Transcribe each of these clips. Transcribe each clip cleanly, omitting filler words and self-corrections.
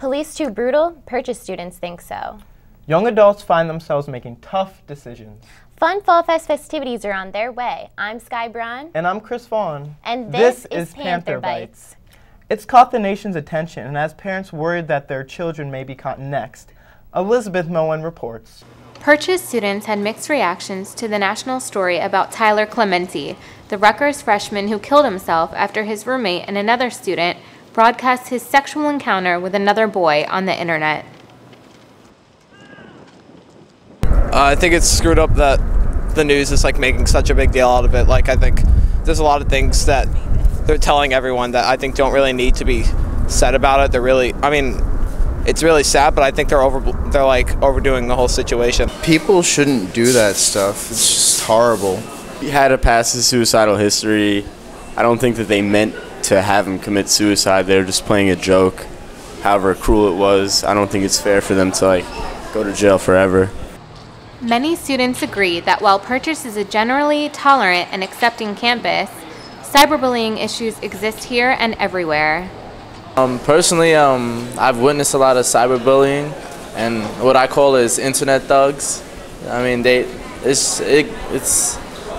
police too brutal? Purchase students think so. Young adults find themselves making tough decisions. Fun Fall Fest festivities are on their way. I'm Sky Braun. And I'm Chris Vaughn. And this is Panther Bites. It's caught the nation's attention, and as parents worried that their children may be caught next, Elizabeth Moen reports. Purchase students had mixed reactions to the national story about Tyler Clementi, the Rutgers freshman who killed himself after his roommate and another student broadcast his sexual encounter with another boy on the internet. I think it's screwed up that the news is making such a big deal out of it. I think there's a lot of things that they're telling everyone that I think don't really need to be said about it. It's really sad, but I think they're overdoing the whole situation. People shouldn't do that stuff. It's just horrible. He had a past suicidal history. I don't think that they meant to have him commit suicide. They were just playing a joke. However cruel it was, I don't think it's fair for them to go to jail forever. Many students agree that while Purchase is a generally tolerant and accepting campus, cyberbullying issues exist here and everywhere. Personally, I've witnessed a lot of cyberbullying, and what I call is internet thugs.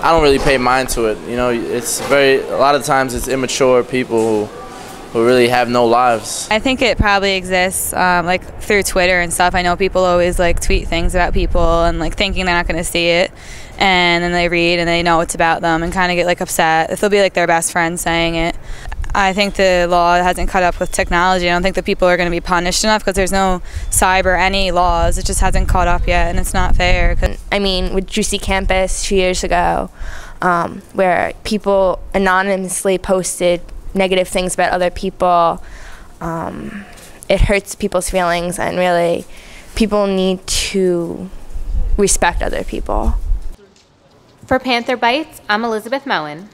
I don't really pay mind to it. A lot of times it's immature people who really have no lives. I think it probably exists through Twitter and stuff. I know people always tweet things about people and thinking they're not going to see it, and then they read and they know it's about them and kind of get upset if they'll be their best friend saying it. I think the law hasn't caught up with technology. I don't think that people are going to be punished enough because there's no any laws. It just hasn't caught up yet, and it's not fair. With Juicy Campus 2 years ago, where people anonymously posted negative things about other people, it hurts people's feelings, and really, people need to respect other people. For Panther Bites, I'm Elizabeth Moen.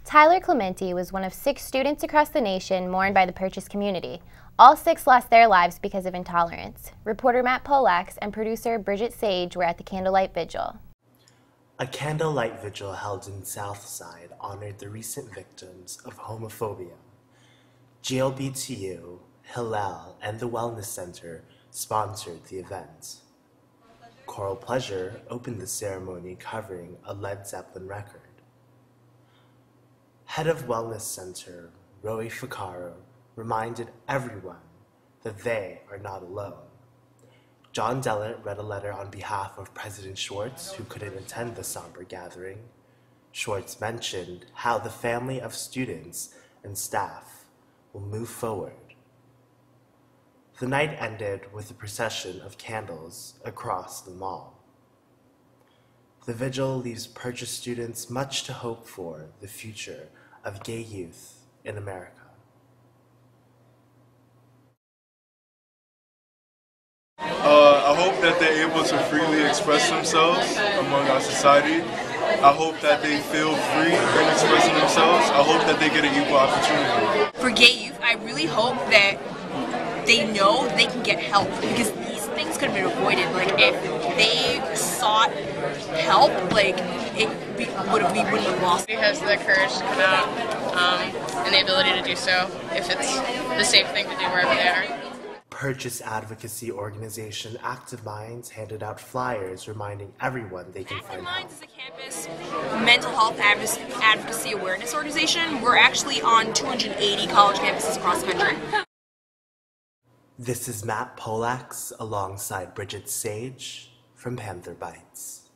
Tyler Clementi was one of 6 students across the nation mourned by the Purchase community. All 6 lost their lives because of intolerance. Reporter Matt Polax and producer Bridget Sage were at the candlelight vigil. A candlelight vigil held in Southside honored the recent victims of homophobia. GLBTU, Hillel, and the Wellness Center sponsored the event. Choral Pleasure opened the ceremony covering a Led Zeppelin record. Head of Wellness Center, Roy Ficaro, reminded everyone that they are not alone. John Dellert read a letter on behalf of President Schwartz, who couldn't attend the somber gathering. Schwartz mentioned how the family of students and staff will move forward. The night ended with a procession of candles across the mall. The vigil leaves Purchase students much to hope for the future of gay youth in America. I hope that they're able to freely express themselves among our society. I hope that they feel free in expressing themselves. I hope that they get an equal opportunity. For gay youth, I really hope that they know they can get help, because these things could have been avoided. If they sought help, we wouldn't have lost. He has the courage to come out and the ability to do so if it's the safe thing to do wherever they are. Purchase advocacy organization Active Minds handed out flyers reminding everyone they can find help. Active Minds is a campus mental health advocacy awareness organization. We're actually on 280 college campuses across the country. This is Matt Polax alongside Bridget Sage from Panther Bites.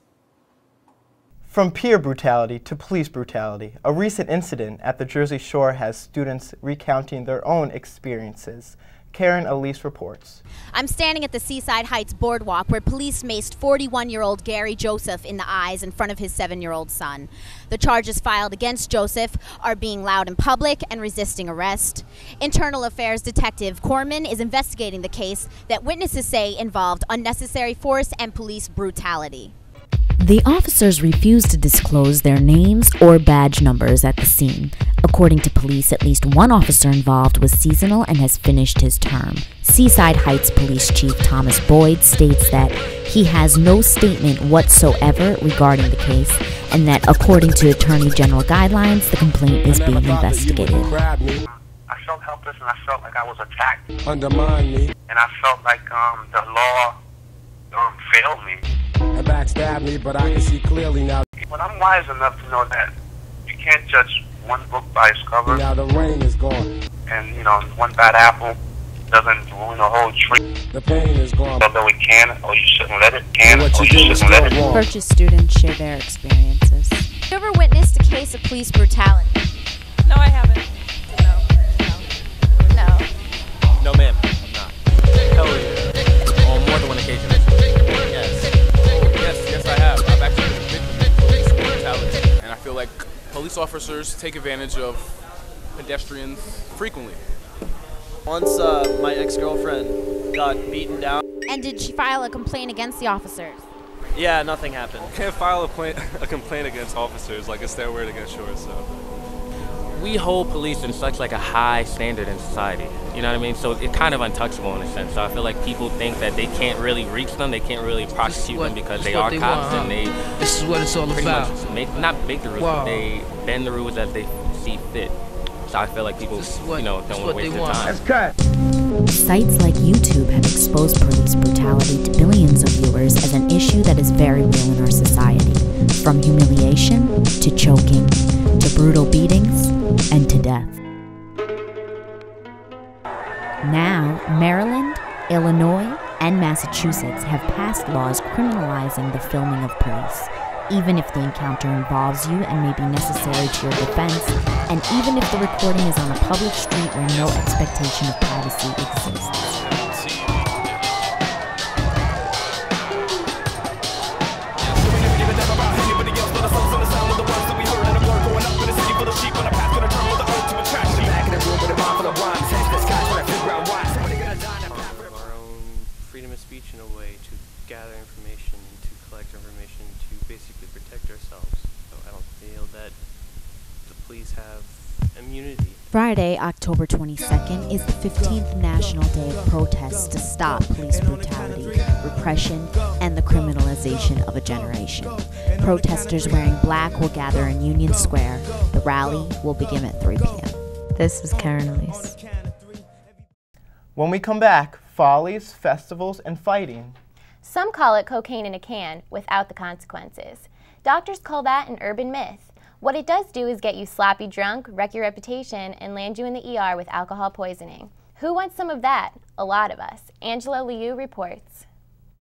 From peer brutality to police brutality, a recent incident at the Jersey Shore has students recounting their own experiences. Karen Elise reports. I'm standing at the Seaside Heights boardwalk where police maced 41-year-old Gary Joseph in the eyes in front of his 7-year-old son. The charges filed against Joseph are being loud in public and resisting arrest. Internal Affairs Detective Corman is investigating the case that witnesses say involved unnecessary force and police brutality. The officers refused to disclose their names or badge numbers at the scene. According to police, at least one officer involved was seasonal and has finished his term. Seaside Heights Police Chief Thomas Boyd states that he has no statement whatsoever regarding the case and that according to Attorney General guidelines, the complaint is being investigated. I saw felt helpless and I felt like I was attacked. Undermine me. And I felt like the law failed me. And backstab me, but I can see clearly now. But I'm wise enough to know that you can't judge one book by its cover. Now the rain is gone. And, one bad apple doesn't ruin a whole tree. The pain is gone. Although it can, or you shouldn't let it. Can, or you shouldn't let it. Purchase students share their experiences. Have you ever witnessed a case of police brutality? No, I haven't. No. No, ma'am. I'm not. Hell yeah. On more than one occasion. Yes, I have. I've actually been victim of police brutality. And I feel like police officers take advantage of pedestrians frequently. Once my ex-girlfriend got beaten down. And did she file a complaint against the officers? Yeah, nothing happened. You can't file a complaint against officers like it's their word against yours, so. We hold police in such like a high standard in society, you know what I mean? So it's kind of untouchable in a sense. So I feel like people think that they can't really reach them, they can't really prosecute them because they are cops and they. This is what it's all about. Not make the rules, but they bend the rules as they see fit. So I feel like people, don't want to waste their time. That's cut. Sites like YouTube have exposed police brutality to billions of viewers as an issue that is very real in our society, from humiliation to choking to brutal beatings and to death. Now, Maryland, Illinois, and Massachusetts have passed laws criminalizing the filming of police, even if the encounter involves you and may be necessary to your defense, and even if the recording is on a public street where no expectation of privacy exists. Freedom of speech in a way to gather information, to collect information, to basically protect ourselves. So I don't feel that the police have immunity. Friday, October 22nd, is the 15th National Day of Protests to stop police brutality, repression, and the criminalization of a generation. Protesters wearing black will gather in Union Square. The rally will begin at 3 p.m. This is Karen Elise. When we come back, follies, festivals, and fighting. Some call it cocaine in a can without the consequences. Doctors call that an urban myth. What it does do is get you sloppy drunk, wreck your reputation, and land you in the ER with alcohol poisoning. Who wants some of that? A lot of us. Angela Liu reports.